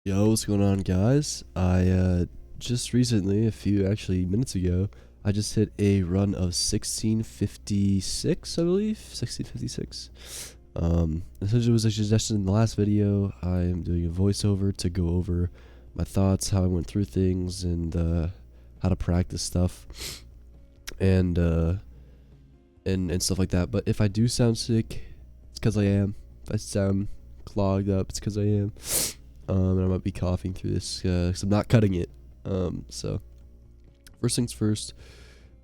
Yo, what's going on, guys? I just recently, a few actually minutes ago, I just hit a run of 1656, I believe, 1656. Essentially, it was a suggestion in the last video. I am doing a voiceover to go over my thoughts, how I went through things, and how to practice stuff, and and stuff like that. But if I do sound sick, it's because I am. If I sound clogged up, it's because I am. And I might be coughing through this because I'm not cutting it. So first things first,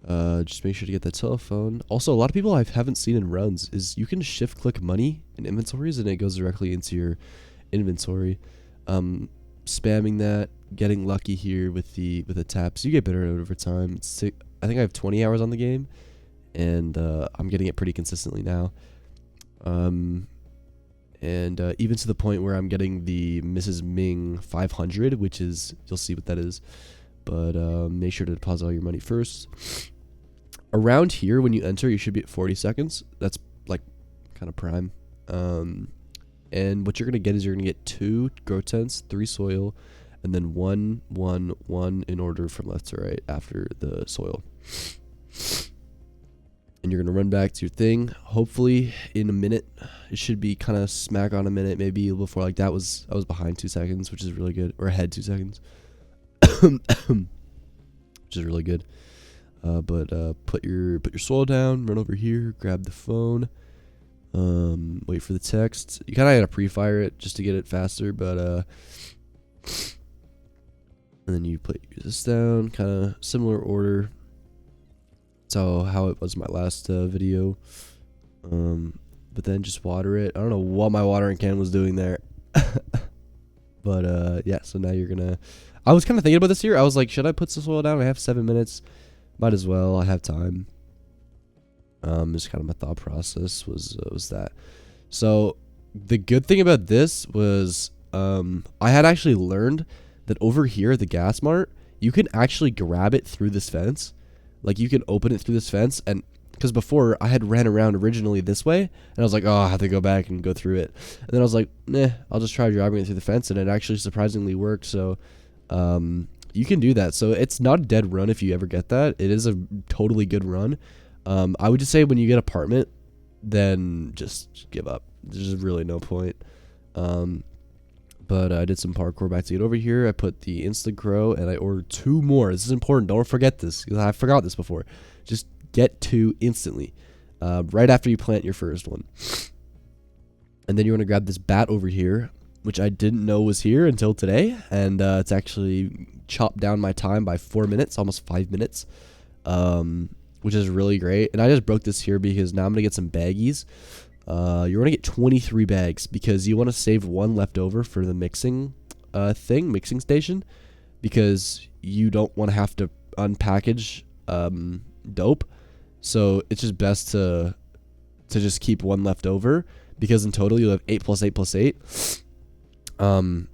just make sure to get that telephone. Also, a lot of people I haven't seen in runs is you can shift click money in inventories and it goes directly into your inventory. Spamming that, getting lucky here with the taps. You get better at it over time. I think I have 20 hours on the game, and I'm getting it pretty consistently now. And even to the point where I'm getting the Mrs. Ming 500, which is, you'll see what that is. But make sure to deposit all your money first. Around here, when you enter, you should be at 40 seconds. That's like kind of prime. And what you're going to get is you're going to get 2 grow tents, 3 soil, and then 1, 1, 1 in order from left to right after the soil. And you're going to run back to your thing. Hopefully in a minute. It should be kind of smack on a minute, maybe before. Like I was behind 2 seconds, which is really good, or ahead 2 seconds, which is really good. But put your soil down, run over here, grab the phone, wait for the text. You kind of gotta pre-fire it just to get it faster, but and then you put this down, kind of similar order. So how it was in my last video. But then just water it. I don't know what my watering can was doing there. But yeah, so now you're gonna, I was kind of thinking about this here. I was like, should I put the soil down? I have 7 minutes. Might as well. I have time. Just kind of my thought process was that. So the good thing about this was I had actually learned that over here at the gas mart, you can actually grab it through this fence. Like you can open it through this fence, and because before I had ran around originally this way, and I was like, oh, I have to go back and go through it. And then I was like, nah, I'll just try driving it through the fence, and it actually surprisingly worked. So you can do that. So it's not a dead run if you ever get that. It is a totally good run. I would just say when you get apartment, then just give up. There's really no point. But I did some parkour back to get over here. I put the instant grow, and I ordered 2 more. This is important. Don't forget this, because I forgot this before. Just get 2 instantly, right after you plant your first one. And then you want to grab this bat over here, which I didn't know was here until today. And it's actually chopped down my time by 4 minutes, almost 5 minutes, which is really great. And I just broke this here because now I'm going to get some baggies. You're going to get 23 bags because you want to save 1 left over for the mixing mixing station, because you don't want to have to unpackage dope. So it's just best to just keep 1 left over, because in total you'll have 8 plus 8 plus 8. And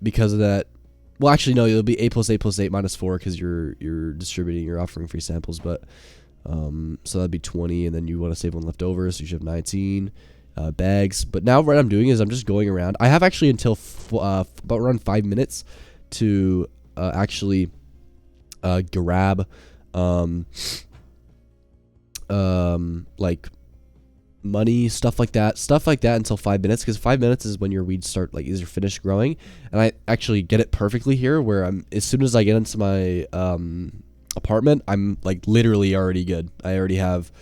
because of that, well, actually no, it'll be 8 plus 8 plus 8 minus 4 because you're distributing, you're offering free samples. But so that'd be 20, and then you want to save 1 left over, so you should have 19 bags. But now what I'm doing is I'm just going around. I have actually until about around 5 minutes to actually grab like money, stuff like that until 5 minutes, because 5 minutes is when your weeds start, like, is finished growing. And I actually get it perfectly here, where as soon as I get into my apartment, I'm like literally already good. I already have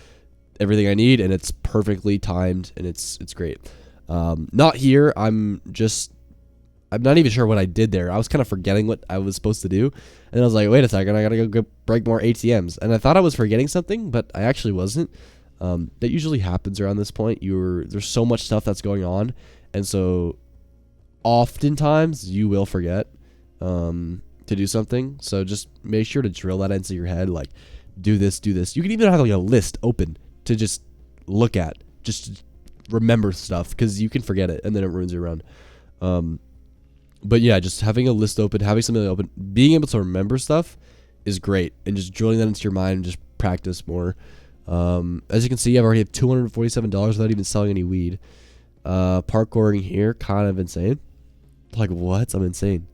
everything I need, and it's perfectly timed, and it's great. Not here. I'm not even sure what I did there. I was kind of forgetting what I was supposed to do, and I was like, wait a second, I gotta go break more ATMs. And I thought I was forgetting something, but I actually wasn't. That usually happens around this point. There's so much stuff that's going on, and so oftentimes you will forget to do something. So just make sure to drill that into your head, like, do this. You can even have like a list open to just look at, just remember stuff, because you can forget it and then it ruins your run. But yeah, just having a list open, having something open, being able to remember stuff is great, and just drilling that into your mind and just practice more. As you can see, I've already have $247 without even selling any weed. Parkouring here, kind of insane. Like, what? I'm insane.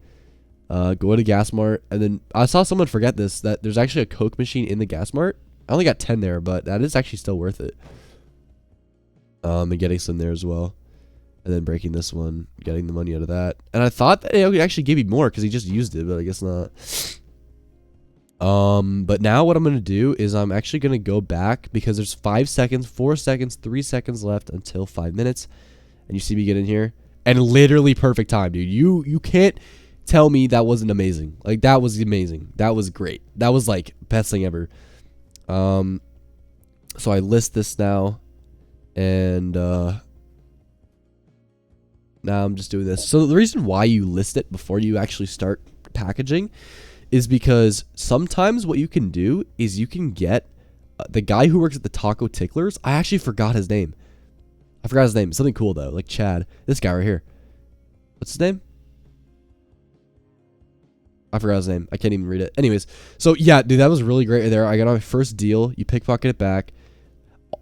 Go to Gas Mart, and then I saw someone forget this, that there's actually a Coke machine in the Gas Mart. I only got 10 there, but that is actually still worth it. And getting some there as well. And then breaking this one, getting the money out of that. And I thought that it would actually give me more because he just used it, but I guess not. But now what I'm going to do is I'm actually going to go back because there's 5 seconds, 4 seconds, 3 seconds left until 5 minutes. And you see me get in here. And literally perfect time, dude. You can't tell me that wasn't amazing. Like, that was amazing. That was great. That was, like, best thing ever. So I list this now. And, now I'm just doing this. So the reason why you list it before you actually start packaging is because sometimes what you can do is you can get the guy who works at the Taco Ticklers. I actually forgot his name. I forgot his name. Something cool though, like Chad. This guy right here. What's his name? I forgot his name. I can't even read it. Anyways, so yeah, dude, that was really great there. I got my first deal. You pickpocket it back.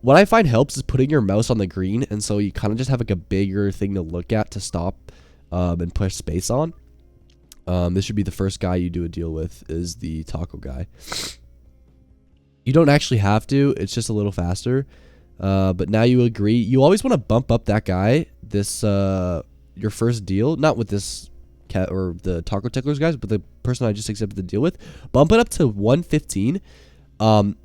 What I find helps is putting your mouse on the green, and so you kind of just have like a bigger thing to look at to stop and push space on. This should be the first guy you do a deal with, is the taco guy. You don't actually have to. It's just a little faster. But now you agree. You always want to bump up that guy, this your first deal, not with this cat or the Taco Ticklers guys, but the person I just accepted the deal with. Bump it up to 115.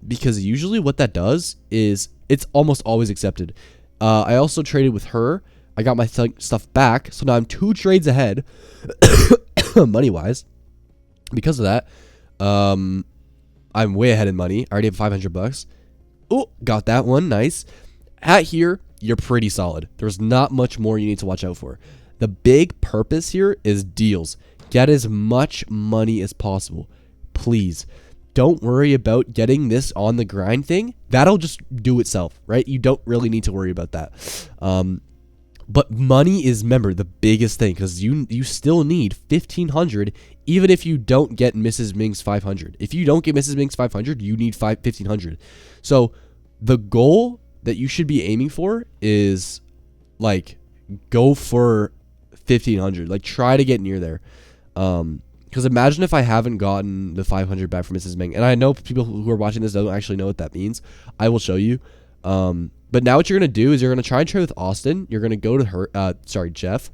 Because usually what that does is it's almost always accepted. I also traded with her. I got my stuff back. So now I'm 2 trades ahead money wise. Because of that, I'm way ahead in money. I already have $500. Oh, got that one. Nice. At here, you're pretty solid. There's not much more you need to watch out for. The big purpose here is deals. Get as much money as possible. Please. Don't worry about getting this on the grind thing. That'll just do itself, right? You don't really need to worry about that. But money is, remember, the biggest thing, because you still need 1,500 even if you don't get Mrs. Ming's 500. If you don't get Mrs. Ming's 500, you need 1,500. So the goal that you should be aiming for is, like, go for 1,500. Like, try to get near there. Because imagine if I haven't gotten the 500 back from Mrs. Ming. And I know people who are watching this don't actually know what that means. I will show you. But now what you're going to do is you're going to try and trade with Austin. You're going to go to her, Jeff.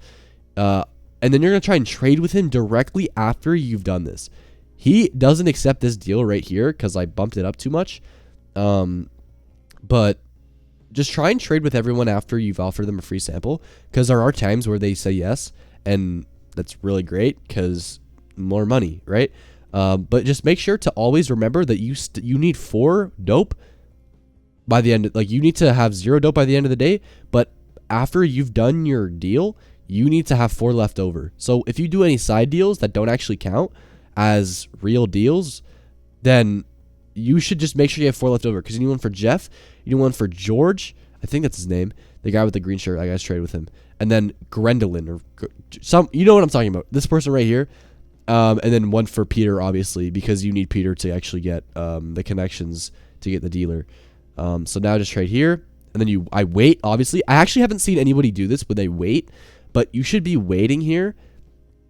And then you're going to try and trade with him directly after you've done this. He doesn't accept this deal right here because I bumped it up too much. But just try and trade with everyone after you've offered them a free sample. Because there are times where they say yes. And that's really great because more money, right? But just make sure to always remember that you need 4 dope by the end. Like, you need to have 0 dope by the end of the day, but after you've done your deal, you need to have 4 left over. So if you do any side deals that don't actually count as real deals, then you should just make sure you have 4 left over, because you need one for Jeff, you need one for George, I think that's his name, the guy with the green shirt. I guys traded with him, and then Gwendolyn, or some, you know what I'm talking about, this person right here. And then one for Peter, obviously, because you need Peter to actually get the connections to get the dealer. So now just trade here, and then I wait, obviously. I actually haven't seen anybody do this, but they wait. But you should be waiting here,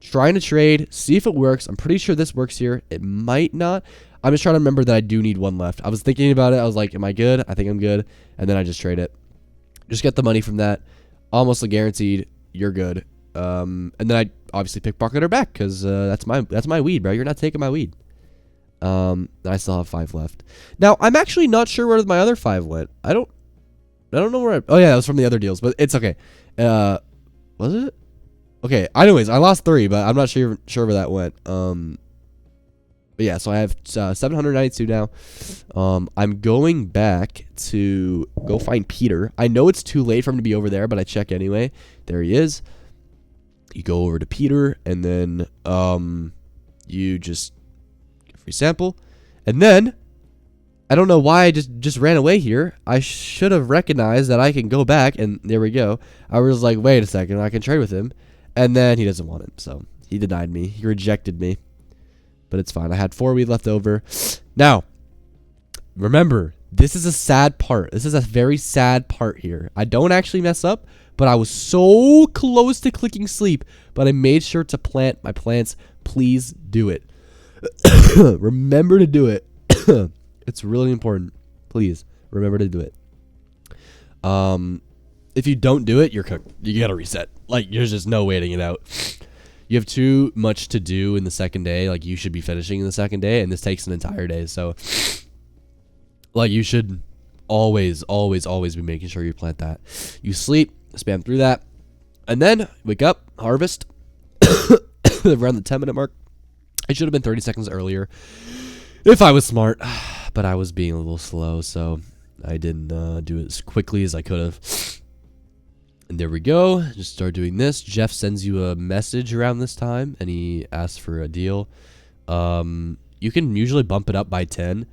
trying to trade, see if it works. I'm pretty sure this works here. It might not. I'm just trying to remember that I do need 1 left. I was thinking about it. I was like, am I good? I think I'm good. And then I just trade it. Just get the money from that. Almost guaranteed you're good. And then I obviously pickpocket her back because that's my weed, bro. You're not taking my weed. I still have 5 left. Now I'm actually not sure where my other 5 went. I don't know where. Oh yeah, that was from the other deals, but it's okay. Was it? Okay. Anyways, I lost 3, but I'm not sure where that went. But yeah, so I have 792 now. I'm going back to go find Peter. I know it's too late for him to be over there, but I check anyway. There he is. You go over to Peter, and then you just get a free sample. And then, I don't know why I just ran away here. I should have recognized that I can go back, and there we go. I was like, wait a second, I can trade with him. And then he doesn't want it, so he denied me. He rejected me. But it's fine. I had 4 weed left over. Now, remember, this is a sad part. This is a very sad part here. I don't actually mess up, but I was so close to clicking sleep, but I made sure to plant my plants. Please do it. Remember to do it. It's really important. Please remember to do it. If you don't do it, you're cooked. You gotta reset. Like, there's just no waiting it out. You have too much to do in the second day. Like, you should be finishing in the second day, and this takes an entire day. So, like, you should always be making sure you plant that. You sleep, spam through that, and then wake up, harvest around the 10-minute mark. I should have been 30 seconds earlier if I was smart, but I was being a little slow, so I didn't do it as quickly as I could have. And there we go. Just start doing this. Jeff sends you a message around this time, and he asks for a deal. You can usually bump it up by 10.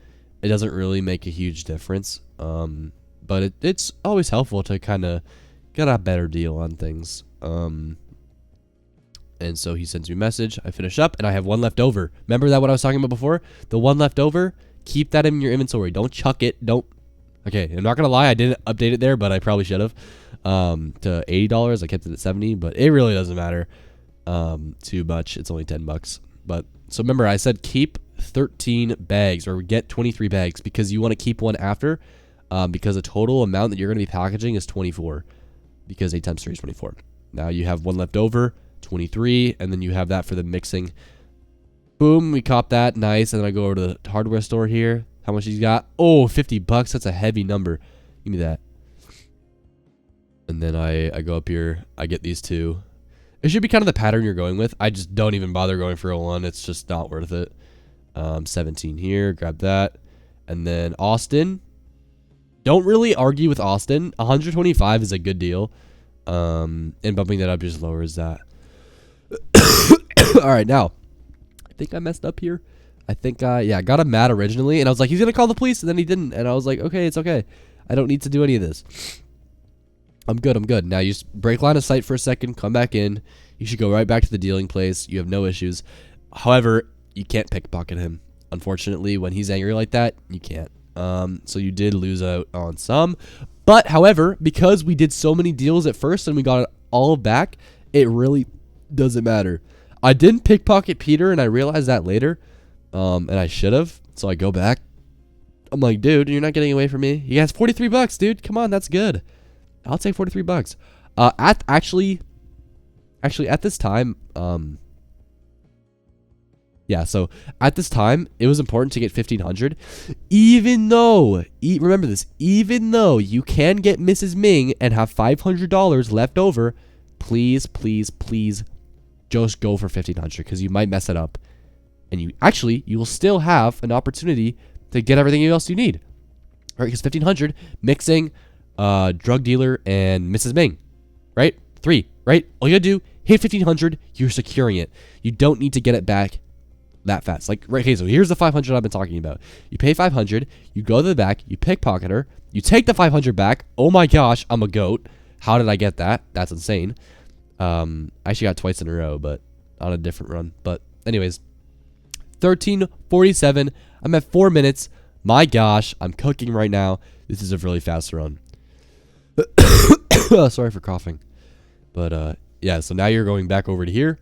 It doesn't really make a huge difference, but it's always helpful to kind of get a better deal on things. And so he sends me a message. I finish up, and I have one left over. Remember that what I was talking about before? The one left over, keep that in your inventory. Don't chuck it. Don't. Okay, I'm not going to lie. I didn't update it there, but I probably should have. To $80. I kept it at 70, but it really doesn't matter too much. It's only $10. But so remember, I said keep 13 bags or get 23 bags because you want to keep one after because the total amount that you're going to be packaging is 24 because 8 times 3 is 24. Now you have one left over, 23, and then you have that for the mixing. Boom, we cop that. Nice. And then I go over to the hardware store here. How much he's got? Oh, $50. That's a heavy number. Give me that. And then I go up here. I get these two. It should be kind of the pattern you're going with. I just don't even bother going for a 1. It's just not worth it. 17 here. Grab that. And then Austin. Don't really argue with Austin. 125 is a good deal. And bumping that up just lowers that. All right, now. I think I messed up here. I think I got him mad originally. And I was like, he's going to call the police. And then he didn't. And I was like, okay, it's okay. I don't need to do any of this. I'm good. Now you just break line of sight for a second, come back in. You should go right back to the dealing place. You have no issues. However, you can't pickpocket him. Unfortunately, when he's angry like that, you can't. So you did lose out on some. But, however, because we did so many deals at first and we got it all back, it really doesn't matter. I didn't pickpocket Peter, and I realized that later. And I should have. So I go back. I'm like, dude, you're not getting away from me. He has $43, dude. Come on, that's good. I'll take $43. Actually, at this time, so at this time, it was important to get 1,500, even though, remember this, even though you can get Mrs. Ming and have $500 left over, please just go for 1,500 because you might mess it up, and you will still have an opportunity to get everything else you need, right? Because 1,500 mixing. Drug dealer and Mrs. Ming, right? 3, right? All you gotta do, hit 1,500, you're securing it. You don't need to get it back that fast. Like, right, okay, so here's the 500 I've been talking about. You pay 500, you go to the back, you pickpocket her, you take the 500 back. Oh my gosh, I'm a goat. How did I get that? That's insane. I actually got twice in a row, but on a different run. But anyways, 13:47. I'm at 4 minutes. My gosh, I'm cooking right now. This is a really fast run. Sorry for coughing. But yeah, so now you're going back over to here.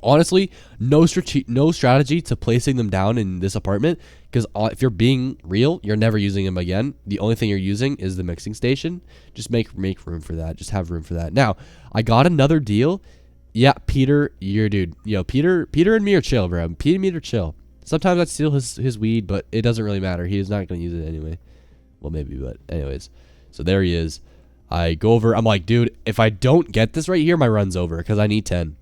Honestly, no strategy to placing them down in this apartment because if you're being real, you're never using them again. The only thing you're using is the mixing station. Just make room for that. Just have room for that. Now, I got another deal. Yeah, Peter, you're dude. Yo, Peter and me are chill, bro. Peter and me are chill. Sometimes I steal his weed, but it doesn't really matter. He is not going to use it anyway. Well, maybe, but anyways. So there he is. I go over. I'm like, dude, if I don't get this right here, my run's over because I need 10.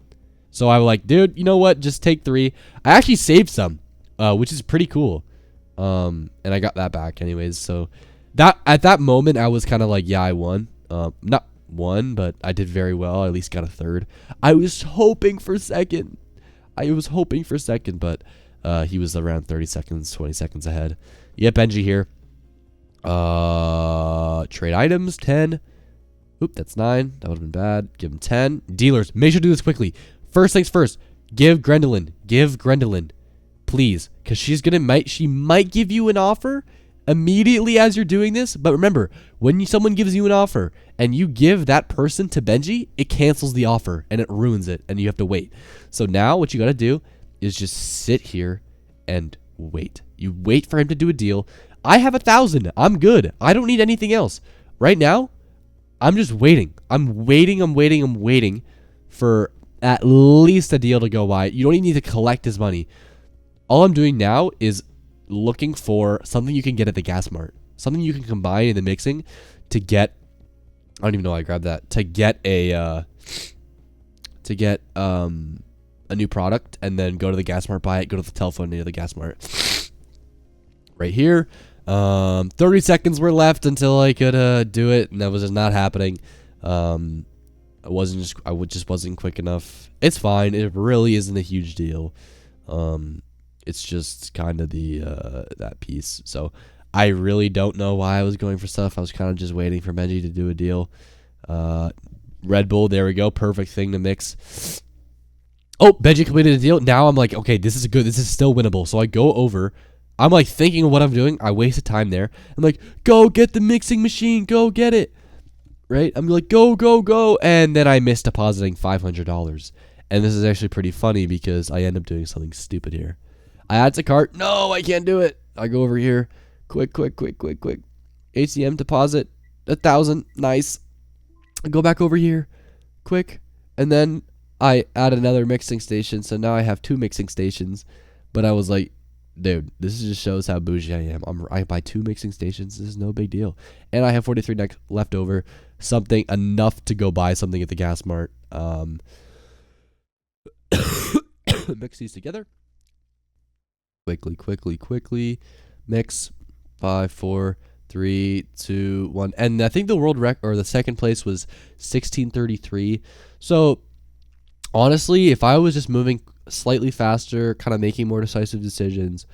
So I'm like, dude, you know what? Just take 3. I actually saved some, which is pretty cool. And I got that back anyways. So that at that moment, I was kind of like, yeah, I won. Not won, but I did very well. I at least got a third. I was hoping for second. But he was around 30 seconds, 20 seconds ahead. Yeah, Benji here. Trade items, 10. Oop, that's 9. That would have been bad. Give him 10. Dealers, make sure to do this quickly. First things first. Give Gwendolyn. Please. Because she might give you an offer. immediately as you're doing this. But remember, when someone gives you an offer and you give that person to Benji, it cancels the offer and it ruins it and you have to wait. So now what you got to do is just sit here and wait. You wait for him to do a deal. I have 1,000. I'm good. I don't need anything else. Right now, I'm just waiting. I'm waiting for at least a deal to go by. You don't even need to collect his money. All I'm doing now is looking for something you can get at the gas mart. Something you can combine in the mixing to get, I don't even know why I grabbed that, to get a new product and then go to the gas mart, buy it, go to the telephone near the gas mart. Right here. 30 seconds were left until I could do it, and that was just not happening. I just wasn't quick enough. It's fine. It really isn't a huge deal. It's just kind of that piece. So I really don't know why I was going for stuff. I was kind of just waiting for Benji to do a deal. Red Bull, there we go. Perfect thing to mix. Oh, Benji completed a deal. Now I'm like, okay, this is good. This is still winnable. So I go over. I'm like thinking of what I'm doing. I wasted time there. I'm like, go get the mixing machine. Go get it. Right? I'm like, go, go, go. And then I missed depositing $500. And this is actually pretty funny because I end up doing something stupid here. I add to cart. No, I can't do it. I go over here. Quick. ATM deposit. 1,000. Nice. I go back over here. Quick. And then I add another mixing station. So now I have 2 mixing stations. But I was like, dude, this just shows how bougie I am. I buy 2 mixing stations. This is no big deal. And I have 43 left over. Something enough to go buy something at the gas mart. Mix these together. Quickly. Mix. 5, 4, 3, 2, 1. And I think the world record, or the second place, was 16:33. So honestly, if I was just moving slightly faster, kind of making more decisive decisions,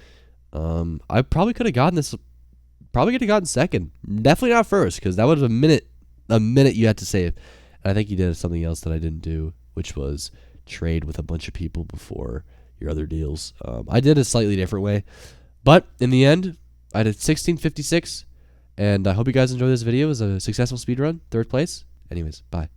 I probably could have gotten this. Probably could have gotten second. Definitely not first, because that was a minute you had to save. And I think you did something else that I didn't do, which was trade with a bunch of people before your other deals. I did a slightly different way, but in the end, I did 16:56. And I hope you guys enjoyed this video. It was a successful speedrun, 3rd place. Anyways, bye.